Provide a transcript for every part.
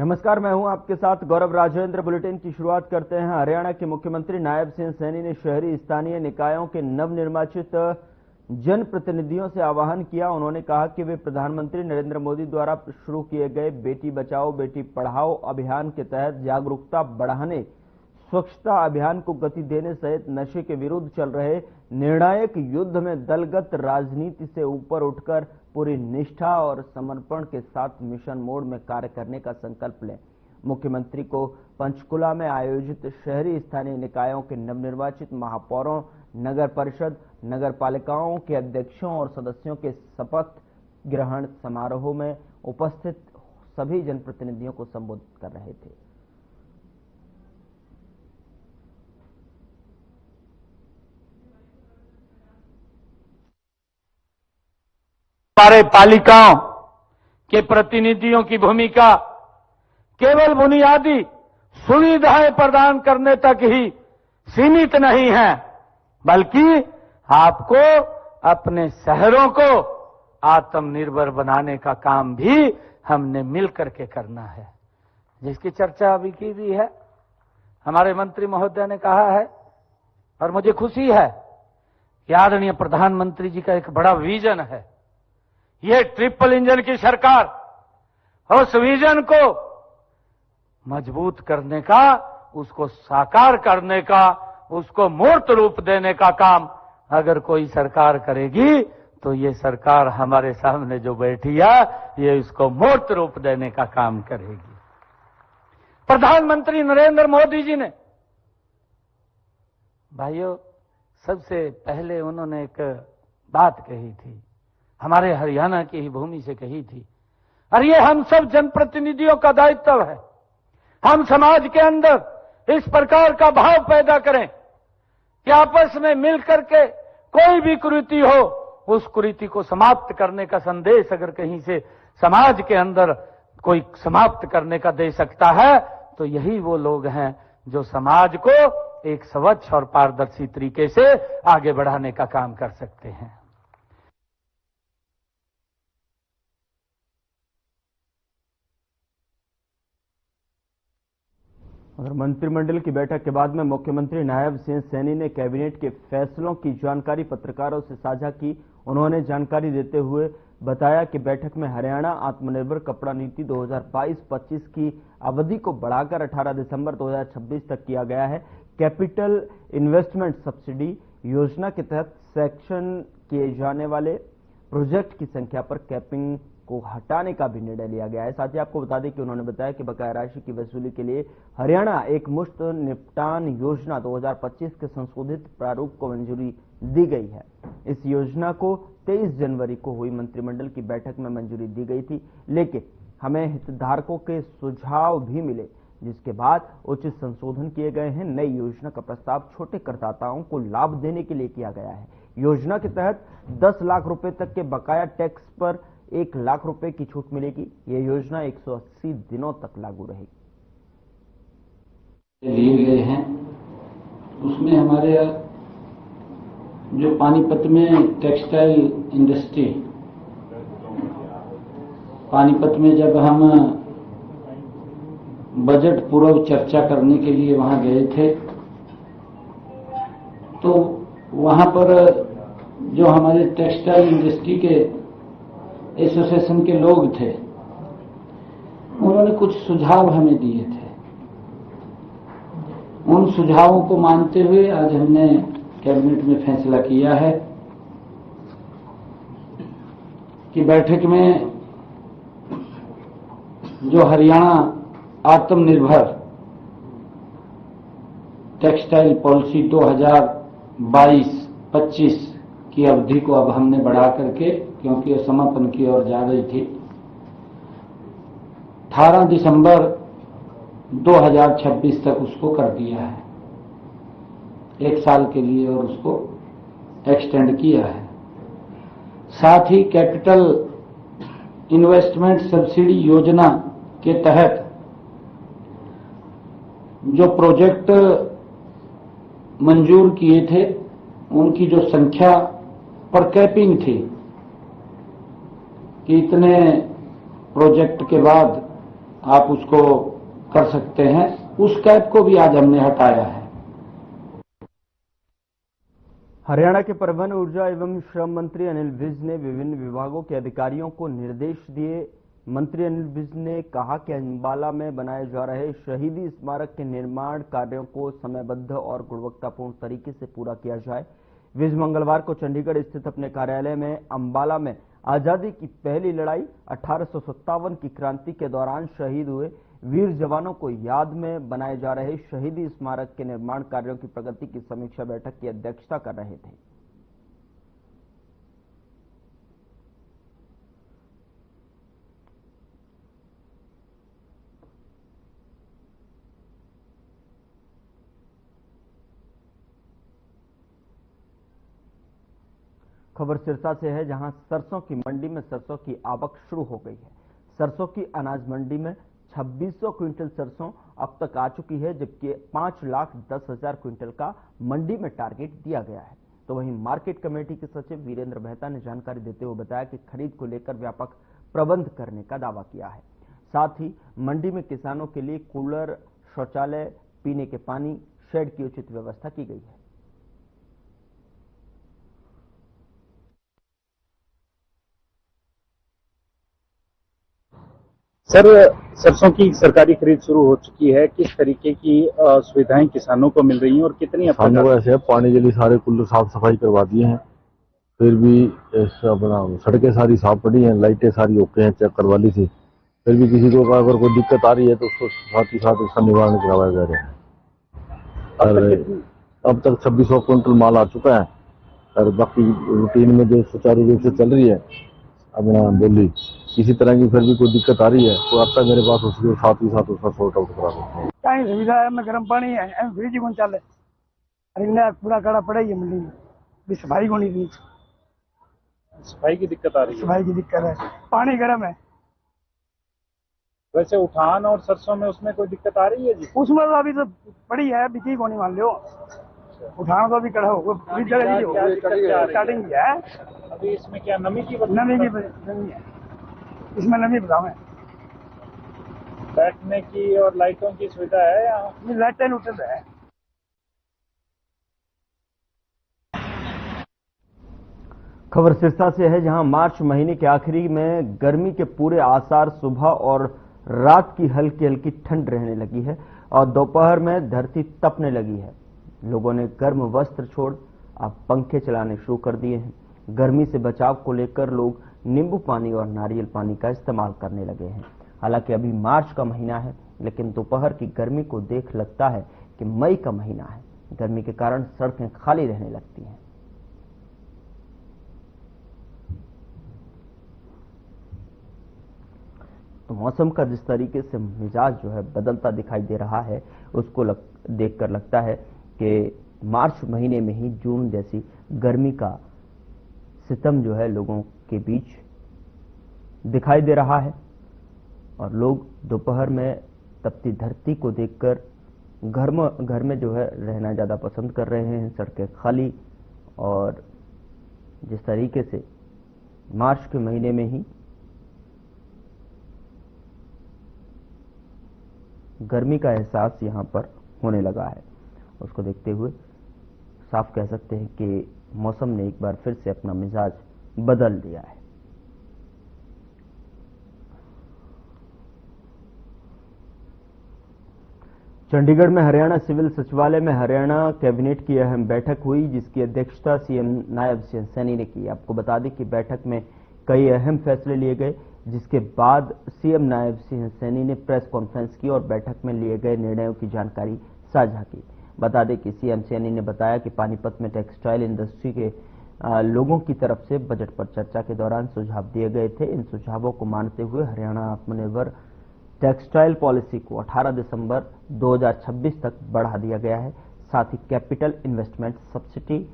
नमस्कार, मैं हूं आपके साथ गौरव राजेंद्र। बुलेटिन की शुरुआत करते हैं। हरियाणा के मुख्यमंत्री नायब सिंह सैनी ने शहरी स्थानीय निकायों के नवनिर्वाचित जनप्रतिनिधियों से आह्वान किया। उन्होंने कहा कि वे प्रधानमंत्री नरेंद्र मोदी द्वारा शुरू किए गए बेटी बचाओ बेटी पढ़ाओ अभियान के तहत जागरूकता बढ़ाने, स्वच्छता अभियान को गति देने सहित नशे के विरुद्ध चल रहे निर्णायक युद्ध में दलगत राजनीति से ऊपर उठकर पूरी निष्ठा और समर्पण के साथ मिशन मोड में कार्य करने का संकल्प लें। मुख्यमंत्री को पंचकुला में आयोजित शहरी स्थानीय निकायों के नवनिर्वाचित महापौरों, नगर परिषद, नगर पालिकाओं के अध्यक्षों और सदस्यों के शपथ ग्रहण समारोह में उपस्थित सभी जनप्रतिनिधियों को संबोधित कर रहे थे। हमारे पालिकाओं के प्रतिनिधियों की भूमिका केवल बुनियादी सुविधाएं प्रदान करने तक ही सीमित नहीं है, बल्कि आपको अपने शहरों को आत्मनिर्भर बनाने का काम भी हमने मिलकर के करना है, जिसकी चर्चा अभी की भी है। हमारे मंत्री महोदय ने कहा है और मुझे खुशी है कि आदरणीय प्रधानमंत्री जी का एक बड़ा विजन है। ये ट्रिपल इंजन की सरकार उस विजन को मजबूत करने का, उसको साकार करने का, उसको मूर्त रूप देने का काम अगर कोई सरकार करेगी तो ये सरकार हमारे सामने जो बैठी है ये इसको मूर्त रूप देने का काम करेगी। प्रधानमंत्री नरेंद्र मोदी जी ने, भाइयों, सबसे पहले उन्होंने एक बात कही थी, हमारे हरियाणा की ही भूमि से कही थी, और ये हम सब जनप्रतिनिधियों का दायित्व है। हम समाज के अंदर इस प्रकार का भाव पैदा करें कि आपस में मिलकर के कोई भी कुरीति हो, उस कुरीति को समाप्त करने का संदेश अगर कहीं से समाज के अंदर कोई समाप्त करने का दे सकता है तो यही वो लोग हैं जो समाज को एक स्वच्छ और पारदर्शी तरीके से आगे बढ़ाने का काम कर सकते हैं। और मंत्रिमंडल की बैठक के बाद में मुख्यमंत्री नायब सिंह सैनी ने कैबिनेट के फैसलों की जानकारी पत्रकारों से साझा की। उन्होंने जानकारी देते हुए बताया कि बैठक में हरियाणा आत्मनिर्भर कपड़ा नीति 2022-25 की अवधि को बढ़ाकर 18 दिसंबर 2026 तक किया गया है। कैपिटल इन्वेस्टमेंट सब्सिडी योजना के तहत सैंक्शन किए जाने वाले प्रोजेक्ट की संख्या पर कैपिंग को हटाने का भी निर्णय लिया गया है। साथ ही आपको बता दें कि उन्होंने बताया कि बकाया राशि की वसूली के लिए हरियाणा एक मुश्त निपटान योजना 2025 के संशोधित प्रारूप को मंजूरी दी गई है। इस योजना को 23 जनवरी को हुई मंत्रिमंडल की बैठक में मंजूरी दी गई थी, लेकिन हमें हितधारकों के सुझाव भी मिले, जिसके बाद उचित संशोधन किए गए हैं। नई योजना का प्रस्ताव छोटे करदाताओं को लाभ देने के लिए किया गया है। योजना के तहत 10 लाख रुपए तक के बकाया टैक्स पर 1 लाख रुपए की छूट मिलेगी। यह योजना 180 दिनों तक लागू रहेगी। लिए गए हैं उसमें हमारे जो पानीपत में टेक्सटाइल इंडस्ट्री, पानीपत में जब हम बजट पूर्व चर्चा करने के लिए वहां गए थे तो वहां पर जो हमारे टेक्सटाइल इंडस्ट्री के एसोसिएशन के लोग थे, उन्होंने कुछ सुझाव हमें दिए थे। उन सुझावों को मानते हुए आज हमने कैबिनेट में फैसला किया है कि बैठक में जो हरियाणा आत्मनिर्भर टेक्सटाइल पॉलिसी 2022-25 की अवधि को अब हमने बढ़ा करके, क्योंकि वो समापन की ओर जा रही थी, 18 दिसंबर 2026 तक उसको कर दिया है, 1 साल के लिए, और उसको एक्सटेंड किया है। साथ ही कैपिटल इन्वेस्टमेंट सब्सिडी योजना के तहत जो प्रोजेक्ट मंजूर किए थे उनकी जो संख्या पर कैपिंग थी कि इतने प्रोजेक्ट के बाद आप उसको कर सकते हैं। उस कैप को भी आज हमने हटाया है। हरियाणा के परिवहन, ऊर्जा एवं श्रम मंत्री अनिल विज ने विभिन्न विभागों के अधिकारियों को निर्देश दिए। मंत्री अनिल विज ने कहा कि अंबाला में बनाए जा रहे शहीदी स्मारक के निर्माण कार्यों को समयबद्ध और गुणवत्तापूर्ण तरीके से पूरा किया जाए। विज मंगलवार को चंडीगढ़ स्थित अपने कार्यालय में अंबाला में आजादी की पहली लड़ाई 1857 की क्रांति के दौरान शहीद हुए वीर जवानों को याद में बनाए जा रहे शहीदी स्मारक के निर्माण कार्यों की प्रगति की समीक्षा बैठक की अध्यक्षता कर रहे थे। खबर सिरसा से है, जहां सरसों की मंडी में सरसों की आवक शुरू हो गई है। सरसों की अनाज मंडी में 2600 क्विंटल सरसों अब तक आ चुकी है, जबकि 5,10,000 क्विंटल का मंडी में टारगेट दिया गया है। तो वहीं मार्केट कमेटी के सचिव वीरेंद्र मेहता ने जानकारी देते हुए बताया कि खरीद को लेकर व्यापक प्रबंध करने का दावा किया है। साथ ही मंडी में किसानों के लिए कूलर, शौचालय, पीने के पानी, शेड की उचित व्यवस्था की गई है। सर, सरसों की सरकारी खरीद शुरू हो चुकी है। किस तरीके की सुविधाएं किसानों को मिल रही हैं और कितनी किसानों को ऐसे पानी के लिए सारे कुल्लू साफ सफाई करवा दिए हैं, फिर भी अपना सड़कें सारी साफ पड़ी हैं, लाइटें सारी ओके हैं, चेक करवा ली थी। फिर भी किसी को अगर कोई दिक्कत आ रही है तो उसको साथ ही साथ उसका निवारण करवाया जा रहा है। और अब तक 2600 क्विंटल माल आ चुका है और बाकी रूटीन में जो सुचारू रूप से चल रही है अपना बोली, किसी तरह की फिर भी कोई दिक्कत आ रही है तो आता मेरे पास उसके साथ ही साथ उसका सॉर्ट आउट करा देते हैं। कहीं सुविधा है, में गर्म पानी है, फ्रिज कौन चले, अरे पूरा कड़ा पड़ा ही है मंडी में, भी सफाई को नहीं, सफाई की दिक्कत आ रही है। सफाई की दिक्कत है, पानी गर्म है। वैसे उठान और सरसों में उसमें कोई दिक्कत आ रही है जी? उसमें तो अभी तो पड़ी है, बिकी को नहीं मान लो, उठान तो अभी कड़ा हो, स्टार्टिंग किया है। अभी इसमें क्या नमी की नमी है, इसमें नमी बताओ है। बैठने की और लाइटों की सुविधा है यहाँ? लाइटें लुटें है। खबर सिरसा से है, जहां मार्च महीने के आखिरी में गर्मी के पूरे आसार, सुबह और रात की हल्की हल्की ठंड रहने लगी है और दोपहर में धरती तपने लगी है। लोगों ने गर्म वस्त्र छोड़ अब पंखे चलाने शुरू कर दिए हैं। गर्मी से बचाव को लेकर लोग नींबू पानी और नारियल पानी का इस्तेमाल करने लगे हैं। हालांकि अभी मार्च का महीना है, लेकिन दोपहर की गर्मी को देख लगता है कि मई का महीना है। गर्मी के कारण सड़कें खाली रहने लगती हैं। तो मौसम का जिस तरीके से मिजाज जो है बदलता दिखाई दे रहा है, उसको देखकर लगता है कि मार्च महीने में ही जून जैसी गर्मी का सितम जो है लोगों के बीच दिखाई दे रहा है और लोग दोपहर में तपती धरती को देखकर घर में जो है रहना ज़्यादा पसंद कर रहे हैं। सड़कें खाली, और जिस तरीके से मार्च के महीने में ही गर्मी का एहसास यहाँ पर होने लगा है, उसको देखते हुए साफ कह सकते हैं कि मौसम ने एक बार फिर से अपना मिजाज बदल दिया है। चंडीगढ़ में हरियाणा सिविल सचिवालय में हरियाणा कैबिनेट की अहम बैठक हुई, जिसकी अध्यक्षता सीएम नायब सिंह सैनी ने की। आपको बता दें कि बैठक में कई अहम फैसले लिए गए, जिसके बाद सीएम नायब सिंह सैनी ने प्रेस कॉन्फ्रेंस की और बैठक में लिए गए निर्णयों की जानकारी साझा की। बता दें कि सीएम सैनी ने बताया कि पानीपत में टेक्सटाइल इंडस्ट्री के लोगों की तरफ से बजट पर चर्चा के दौरान सुझाव दिए गए थे। इन सुझावों को मानते हुए हरियाणा आत्मनिर्भर टेक्सटाइल पॉलिसी को 18 दिसंबर 2026 तक बढ़ा दिया गया है। साथ ही कैपिटल इन्वेस्टमेंट सब्सिडी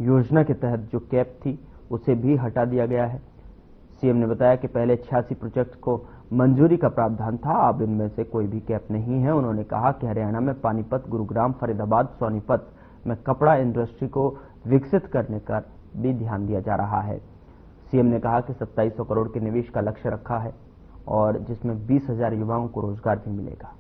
योजना के तहत जो कैप थी उसे भी हटा दिया गया है। सीएम ने बताया कि पहले 86 प्रोजेक्ट को मंजूरी का प्रावधान था, अब इनमें से कोई भी कैप नहीं है। उन्होंने कहा कि हरियाणा में पानीपत, गुरुग्राम, फरीदाबाद, सोनीपत में कपड़ा इंडस्ट्री को विकसित करने का भी ध्यान दिया जा रहा है। सीएम ने कहा कि 2700 करोड़ के निवेश का लक्ष्य रखा है और जिसमें 20,000 युवाओं को रोजगार भी मिलेगा।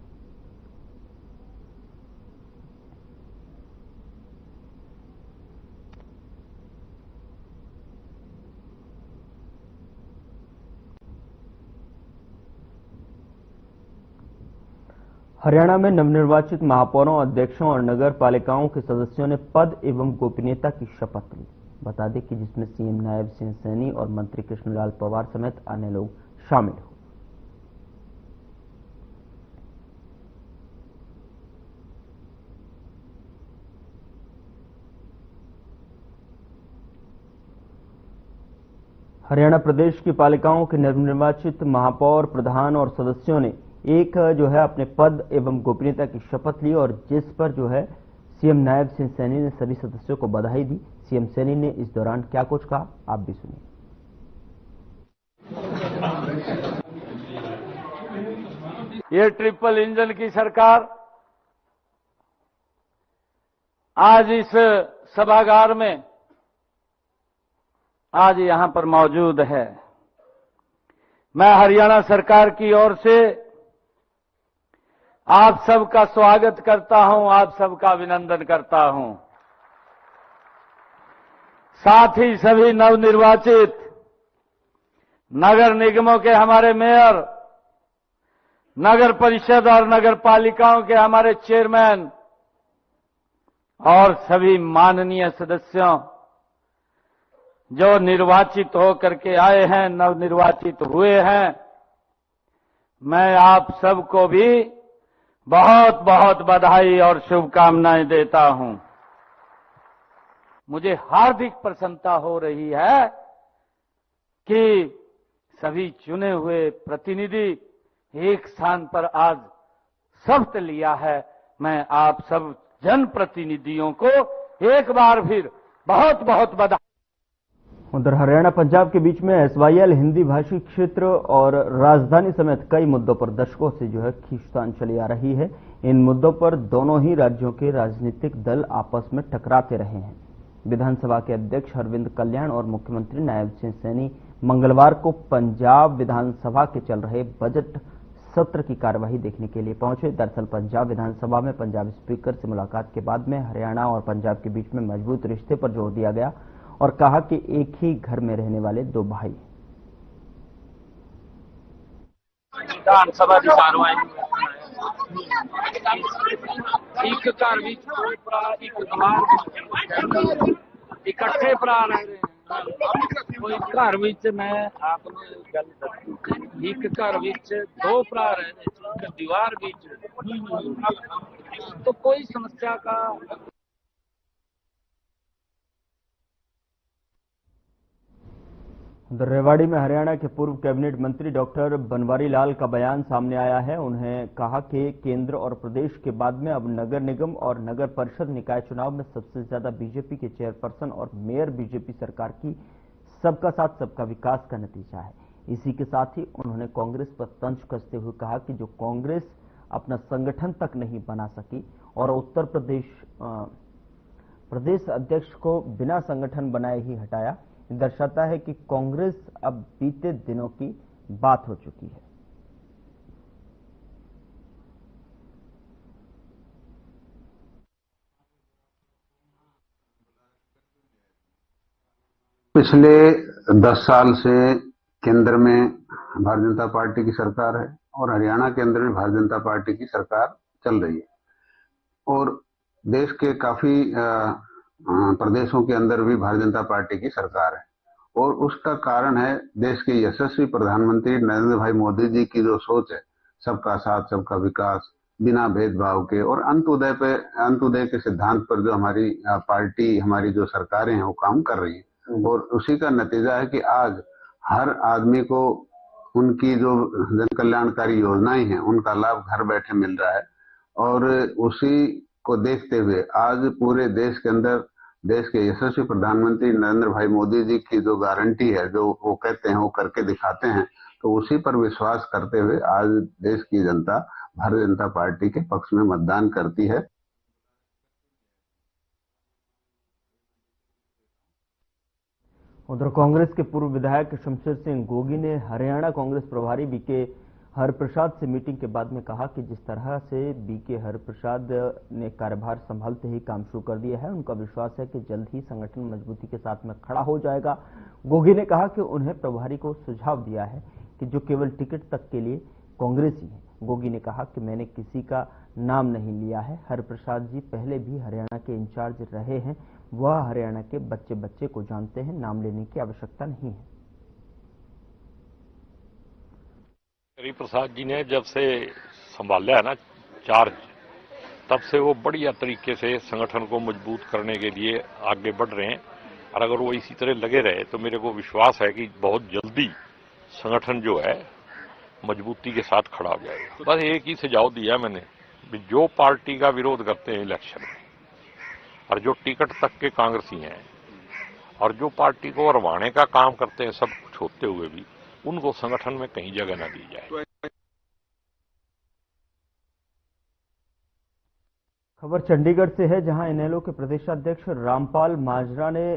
हरियाणा में नवनिर्वाचित महापौरों, अध्यक्षों और नगर पालिकाओं के सदस्यों ने पद एवं गोपनीयता की शपथ ली। बता दें कि जिसमें सीएम नायब सिंह सैनी और मंत्री कृष्णलाल पवार समेत अन्य लोग शामिल हुए। हरियाणा प्रदेश की पालिकाओं के नवनिर्वाचित महापौर, प्रधान और सदस्यों ने एक अपने पद एवं गोपनीयता की शपथ ली और जिस पर सीएम नायब सिंह सैनी ने सभी सदस्यों को बधाई दी। सीएम सैनी ने इस दौरान क्या कुछ कहा, आप भी सुनिए। ये ट्रिपल इंजन की सरकार आज इस सभागार में आज यहां पर मौजूद है। मैं हरियाणा सरकार की ओर से आप सबका स्वागत करता हूं, आप सबका अभिनंदन करता हूं। साथ ही सभी नवनिर्वाचित नगर निगमों के हमारे मेयर, नगर परिषद और नगर पालिकाओं के हमारे चेयरमैन और सभी माननीय सदस्यों जो निर्वाचित होकर के आए हैं, नवनिर्वाचित हुए हैं, मैं आप सबको भी बहुत बहुत बधाई और शुभकामनाएं देता हूं। मुझे हार्दिक प्रसन्नता हो रही है कि सभी चुने हुए प्रतिनिधि एक स्थान पर आज शपथ लिया है। मैं आप सब जनप्रतिनिधियों को एक बार फिर बहुत बहुत बधाई। उधर हरियाणा पंजाब के बीच में एसवाईएल हिंदी भाषी क्षेत्र और राजधानी समेत कई मुद्दों पर दशकों से खींचतान चली आ रही है। इन मुद्दों पर दोनों ही राज्यों के राजनीतिक दल आपस में टकराते रहे हैं। विधानसभा के अध्यक्ष अरविंद कल्याण और मुख्यमंत्री नायब सिंह सैनी मंगलवार को पंजाब विधानसभा के चल रहे बजट सत्र की कार्यवाही देखने के लिए पहुंचे। दरअसल पंजाब विधानसभा में पंजाब स्पीकर से मुलाकात के बाद में हरियाणा और पंजाब के बीच में मजबूत रिश्ते पर जोर दिया गया और कहा कि एक ही घर में रहने वाले दो भाई। विधानसभा की कार्यवाही एक घर विच दो भरा एक दीवार इकट्ठे भरा रह रहे हैं। कोई घर विच मैं आपने गल दसी एक घर विच दो भरा रह रहे एक दीवार विच, तो कोई समस्या का रेवाड़ी में हरियाणा के पूर्व कैबिनेट मंत्री डॉक्टर बनवारी लाल का बयान सामने आया है। उन्हें कहा कि केंद्र और प्रदेश के बाद में अब नगर निगम और नगर परिषद निकाय चुनाव में सबसे ज्यादा बीजेपी के चेयरपर्सन और मेयर बीजेपी सरकार की सबका साथ सबका विकास का नतीजा है। इसी के साथ ही उन्होंने कांग्रेस पर तंज कसते हुए कहा कि जो कांग्रेस अपना संगठन तक नहीं बना सकी और उत्तर प्रदेश अध्यक्ष को बिना संगठन बनाए ही हटाया, दर्शाता है कि कांग्रेस अब बीते दिनों की बात हो चुकी है। पिछले 10 साल से केंद्र में भारतीय जनता पार्टी की सरकार है और हरियाणा केंद्र में भारतीय जनता पार्टी की सरकार चल रही है और देश के काफी प्रदेशों के अंदर भी भारतीय जनता पार्टी की सरकार है और उसका कारण है देश के यशस्वी प्रधानमंत्री नरेंद्र भाई मोदी जी की जो सोच है, सबका साथ सबका विकास, बिना भेदभाव के और अंत्योदय के सिद्धांत पर जो हमारी पार्टी, हमारी जो सरकारें हैं वो काम कर रही है और उसी का नतीजा है कि आज हर आदमी को उनकी जो जन कल्याणकारी योजनाएं हैं उनका लाभ घर बैठे मिल रहा है और उसी को देखते हुए आज पूरे देश के अंदर देश के यशस्वी प्रधानमंत्री नरेंद्र भाई मोदी जी की जो गारंटी है, जो वो कहते हैं वो करके दिखाते हैं, तो उसी पर विश्वास करते हुए आज देश की जनता भारतीय जनता पार्टी के पक्ष में मतदान करती है। उधर कांग्रेस के पूर्व विधायक शमशेर सिंह गोगी ने हरियाणा कांग्रेस प्रभारी बीके हरप्रसाद से मीटिंग के बाद में कहा कि जिस तरह से बीके हरप्रसाद ने कार्यभार संभालते ही काम शुरू कर दिया है, उनका विश्वास है कि जल्द ही संगठन मजबूती के साथ में खड़ा हो जाएगा। गोगी ने कहा कि उन्हें प्रभारी को सुझाव दिया है कि जो केवल टिकट तक के लिए कांग्रेसी है। गोगी ने कहा कि मैंने किसी का नाम नहीं लिया है, हरप्रसाद जी पहले भी हरियाणा के इंचार्ज रहे हैं, वह हरियाणा के बच्चे बच्चे को जानते हैं, नाम लेने की आवश्यकता नहीं है। हरिप्रसाद जी ने जब से संभाला है ना चार्ज, तब से वो बढ़िया तरीके से संगठन को मजबूत करने के लिए आगे बढ़ रहे हैं और अगर वो इसी तरह लगे रहे तो मेरे को विश्वास है कि बहुत जल्दी संगठन जो है मजबूती के साथ खड़ा हो जाएगा। बस एक ही सुझाव दिया मैंने, जो पार्टी का विरोध करते हैं इलेक्शन में और जो टिकट तक के कांग्रेसी हैं और जो पार्टी को हरवाने का काम करते हैं, सब कुछ होते हुए भी उनको संगठन में कहीं जगह न दी जाए। खबर चंडीगढ़ से है, जहां इनेलो के प्रदेशाध्यक्ष रामपाल माजरा ने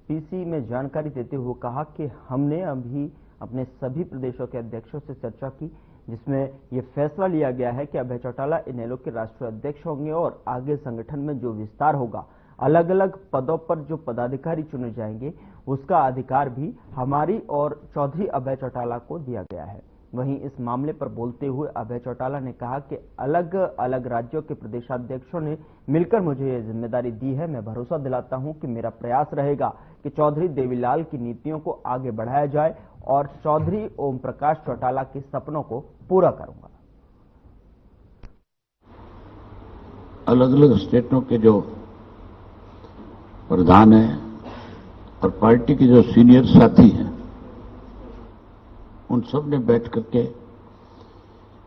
पीसी में जानकारी देते हुए कहा कि हमने अभी अपने सभी प्रदेशों के अध्यक्षों से चर्चा की, जिसमें यह फैसला लिया गया है कि अभय चौटाला इनेलो के राष्ट्रीय अध्यक्ष होंगे और आगे संगठन में जो विस्तार होगा, अलग अलग पदों पर जो पदाधिकारी चुने जाएंगे, उसका अधिकार भी हमारी और चौधरी अभय चौटाला को दिया गया है। वहीं इस मामले पर बोलते हुए अभय चौटाला ने कहा कि अलग अलग राज्यों के प्रदेशाध्यक्षों ने मिलकर मुझे यह जिम्मेदारी दी है। मैं भरोसा दिलाता हूं कि मेरा प्रयास रहेगा कि चौधरी देवीलाल की नीतियों को आगे बढ़ाया जाए और चौधरी ओम प्रकाश चौटाला के सपनों को पूरा करूंगा। अलग अलग स्टेटों के जो प्रधान हैं और पार्टी के जो सीनियर साथी हैं, उन सब ने बैठ करके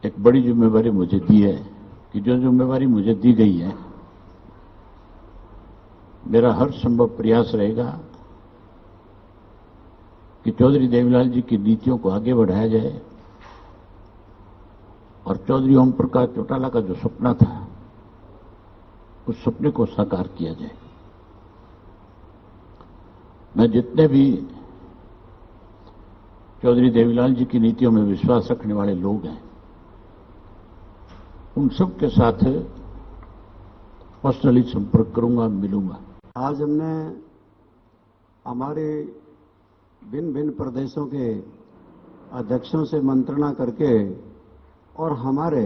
एक बड़ी जिम्मेवारी मुझे दी है कि जो जिम्मेवारी मुझे दी गई है, मेरा हर संभव प्रयास रहेगा कि चौधरी देवीलाल जी की नीतियों को आगे बढ़ाया जाए और चौधरी ओम प्रकाश चौटाला का जो सपना था, उस सपने को साकार किया जाए। मैं जितने भी चौधरी देवीलाल जी की नीतियों में विश्वास रखने वाले लोग हैं, उन सब के साथ पर्सनली संपर्क करूंगा, मिलूंगा। आज हमने हमारे भिन्न भिन्न प्रदेशों के अध्यक्षों से मंत्रणा करके और हमारे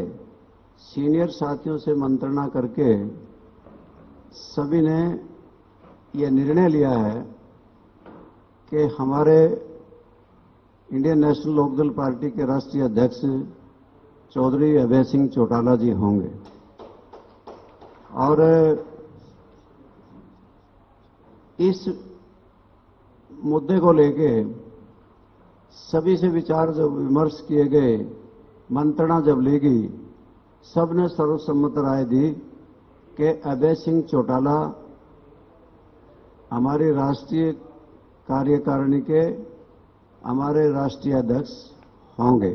सीनियर साथियों से मंत्रणा करके सभी ने यह निर्णय लिया है कि हमारे इंडियन नेशनल लोकदल पार्टी के राष्ट्रीय अध्यक्ष चौधरी अभय सिंह चौटाला जी होंगे और इस मुद्दे को लेके सभी से विचार जब विमर्श किए गए, मंत्रणा जब ली गई, सबने सर्वसम्मत राय दी कि अभय सिंह चौटाला हमारी राष्ट्रीय कार्यकारिणी के हमारे राष्ट्रीय अध्यक्ष होंगे।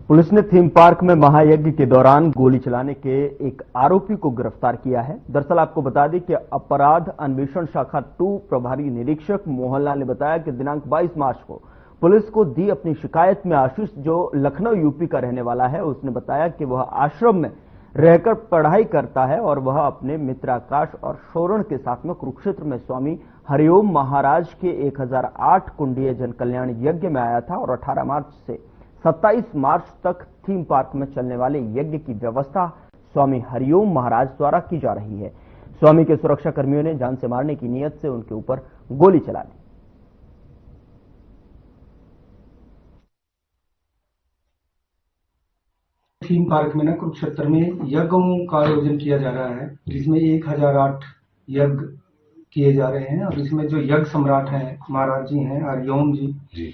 पुलिस ने थीम पार्क में महायज्ञ के दौरान गोली चलाने के एक आरोपी को गिरफ्तार किया है। दरअसल आपको बता दें कि अपराध अन्वेषण शाखा 2 प्रभारी निरीक्षक मोहनलाल ने बताया कि दिनांक 22 मार्च को पुलिस को दी अपनी शिकायत में आशीष, जो लखनऊ यूपी का रहने वाला है, उसने बताया कि वह आश्रम में रहकर पढ़ाई करता है और वह अपने मित्र आकाश और शोरण के साथ में कुरुक्षेत्र में स्वामी हरिओम महाराज के 1008 कुंडीय जन कल्याण यज्ञ में आया था और 18 मार्च से 27 मार्च तक थीम पार्क में चलने वाले यज्ञ की व्यवस्था स्वामी हरिओम महाराज द्वारा की जा रही है। स्वामी के सुरक्षा कर्मियों ने जान से मारने की नीयत से उनके ऊपर गोली चला दी। थीम पार्क में कुरुक्षेत्र में यज्ञों का आयोजन किया जा रहा है, जिसमें 1008 यज्ञ किए जा रहे हैं और इसमें जो यज्ञ सम्राट हैं महाराज जी हैं हरिओम जी,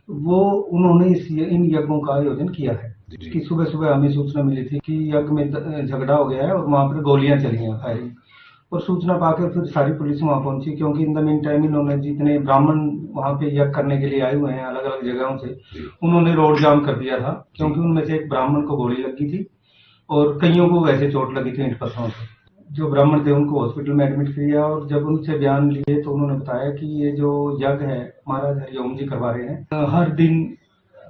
वो उन्होंने इन यज्ञों का आयोजन किया है। कि सुबह सुबह हमें सूचना मिली थी कि यज्ञ में झगड़ा हो गया है और वहां पर गोलियां चली हैं फायरिंग, और सूचना पाकर फिर सारी पुलिस वहां पहुंची, क्योंकि इन द मीन टाइम इन्होंने जितने ब्राह्मण वहां पे यज्ञ करने के लिए आए हुए हैं अलग अलग जगहों से, उन्होंने रोड जाम कर दिया था, क्योंकि उनमें से एक ब्राह्मण को गोली लगी थी और कईयों को वैसे चोट लगी थी ईंट पत्थरों से। जो ब्राह्मण थे उनको हॉस्पिटल में एडमिट किया और जब उनसे बयान लिए तो उन्होंने बताया कि ये जो यज्ञ है महाराज हरिओम जी करवा रहे हैं। हर दिन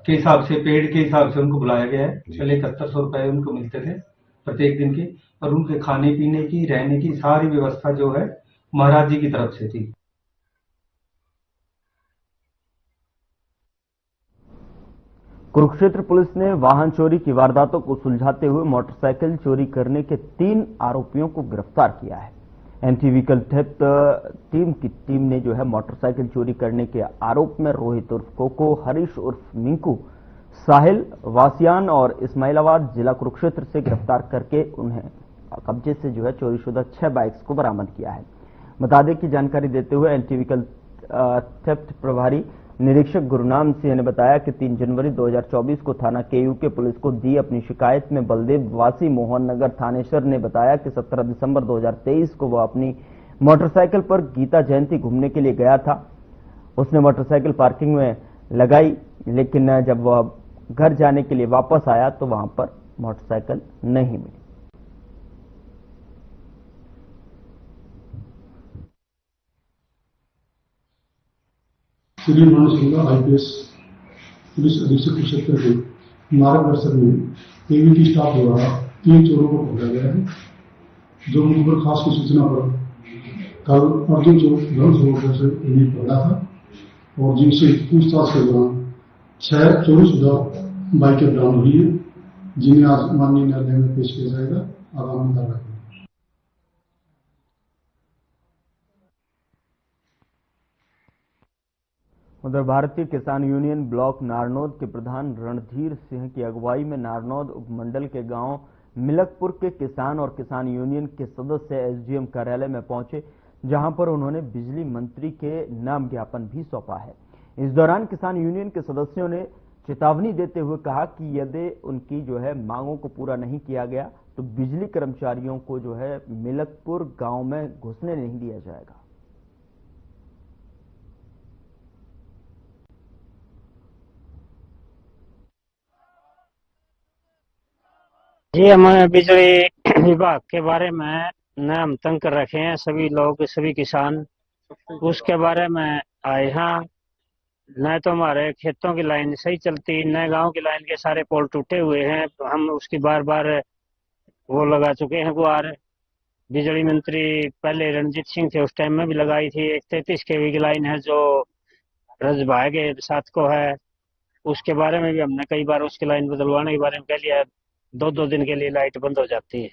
के हिसाब से, पेड़ के हिसाब से उनको बुलाया गया है। पहले 7100 रुपए उनको मिलते थे प्रत्येक दिन के, और उनके खाने पीने की, रहने की सारी व्यवस्था जो है महाराज जी की तरफ से थी। कुरुक्षेत्र पुलिस ने वाहन चोरी की वारदातों को सुलझाते हुए मोटरसाइकिल चोरी करने के 3 आरोपियों को गिरफ्तार किया है। एंटी व्हीकल थेफ्ट टीम ने जो है मोटरसाइकिल चोरी करने के आरोप में रोहित उर्फ कोको, हरीश उर्फ मिंकू, साहिल वासियान और इस्माइलाबाद जिला कुरुक्षेत्र से गिरफ्तार करके उन्हें कब्जे से जो है चोरीशुदा 6 बाइक्स को बरामद किया है। बता दें कि जानकारी देते हुए एंटी व्हीकल थेफ्ट प्रभारी निरीक्षक गुरुनाम सिंह ने बताया कि 3 जनवरी 2024 को थाना केयू के पुलिस को दी अपनी शिकायत में बलदेव वासी मोहन नगर थानेश्वर ने बताया कि 17 दिसंबर 2023 को वह अपनी मोटरसाइकिल पर गीता जयंती घूमने के लिए गया था। उसने मोटरसाइकिल पार्किंग में लगाई, लेकिन जब वह घर जाने के लिए वापस आया तो वहां पर मोटरसाइकिल नहीं मिली। श्री मानसिंह आईपीएस पुलिस अधीक्षक कुरुक्षेत्र के मार्गदर्शन में केवीटी स्टाफ द्वारा 3 चोरों को पकड़ा गया है, जो मुझ पर खास की सूचना पर कल अर्जुन चौक धर्मसरोवर से इन्हें पकड़ा था और जिनसे पूछताछ के दौरान 6 चोरीशुदा बाइकें बरामद हुई है, जिन्हें आज माननीय न्यायालय में पेश किया जाएगा आगामी कार्रवाई। उधर भारतीय किसान यूनियन ब्लॉक नारनौद के प्रधान रणधीर सिंह की अगुवाई में नारनौद उपमंडल के गांव मिलकपुर के किसान और किसान यूनियन के सदस्य एसडीएम कार्यालय में पहुंचे, जहां पर उन्होंने बिजली मंत्री के नाम ज्ञापन भी सौंपा है। इस दौरान किसान यूनियन के सदस्यों ने चेतावनी देते हुए कहा कि यदि उनकी जो है मांगों को पूरा नहीं किया गया तो बिजली कर्मचारियों को जो है मिलकपुर गांव में घुसने नहीं दिया जाएगा। जी, हमें बिजली विभाग के बारे में न हम तंग कर रखे हैं सभी लोग, सभी किसान उसके बारे में आए हैं। न तो हमारे खेतों की लाइन सही चलती, न गांव की लाइन के सारे पोल टूटे हुए हैं। हम उसकी बार बार वो लगा चुके हैं गुहार। बिजली मंत्री पहले रणजीत सिंह थे, उस टाइम में भी लगाई थी। एक 33 kV की लाइन है जो रजभाग के साथ को है, उसके बारे में भी हमने कई बार उसकी लाइन बदलवाने के बारे में कह लिया। 2-2 दिन के लिए लाइट बंद हो जाती है।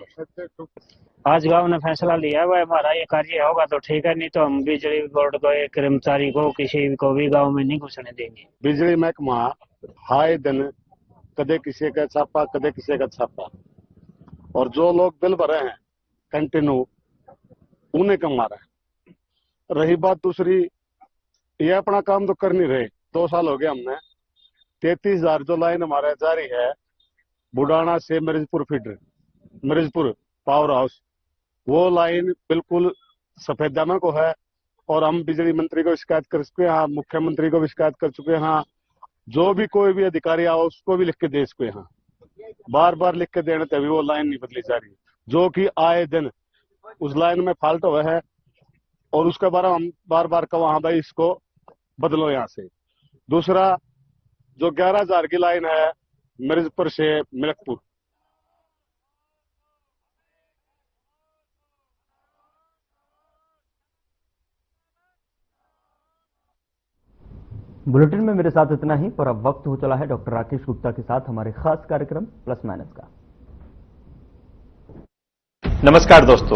आज गांव ने फैसला लिया है, वह हमारा ये कार्य होगा तो ठीक है, नहीं तो हम बिजली बोर्ड को, एक कर्मचारी को, किसी को भी गांव में नहीं घुसने देंगे। बिजली महकमा हाय दिन कदे किसी का छापा, कदे किसी का छापा, और जो लोग बिल भरे हैं कंटिन्यू उन्हें कम मारा है। रही बात दूसरी, ये अपना काम तो कर नहीं रहे। 2 साल हो गए हमने 33,000 जो लाइन हमारे जारी है बुडाना से Mirzapur feeder, Mirzapur power house, वो लाइन बिल्कुल सफेदनामा को है। और हम बिजली मंत्री को शिकायत कर चुके हैं, मुख्यमंत्री को भी शिकायत कर चुके हैं, जो भी कोई भी अधिकारी आओ उसको भी लिख के दे चुके हैं। बार बार लिख के देने तभी वो लाइन नहीं बदली जा रही, जो कि आए दिन उस लाइन में फॉल्ट हुआ है और उसके बारे में हम बार बार कहा हाँ भाई इसको बदलो यहाँ से। दूसरा, जो 11,000 की लाइन है मिर्जपुर से मिलकपुर, बुलेटिन में मेरे साथ इतना ही, पर अब वक्त हो चला है डॉक्टर राकेश गुप्ता के साथ हमारे खास कार्यक्रम प्लस माइनस का। नमस्कार दोस्तों,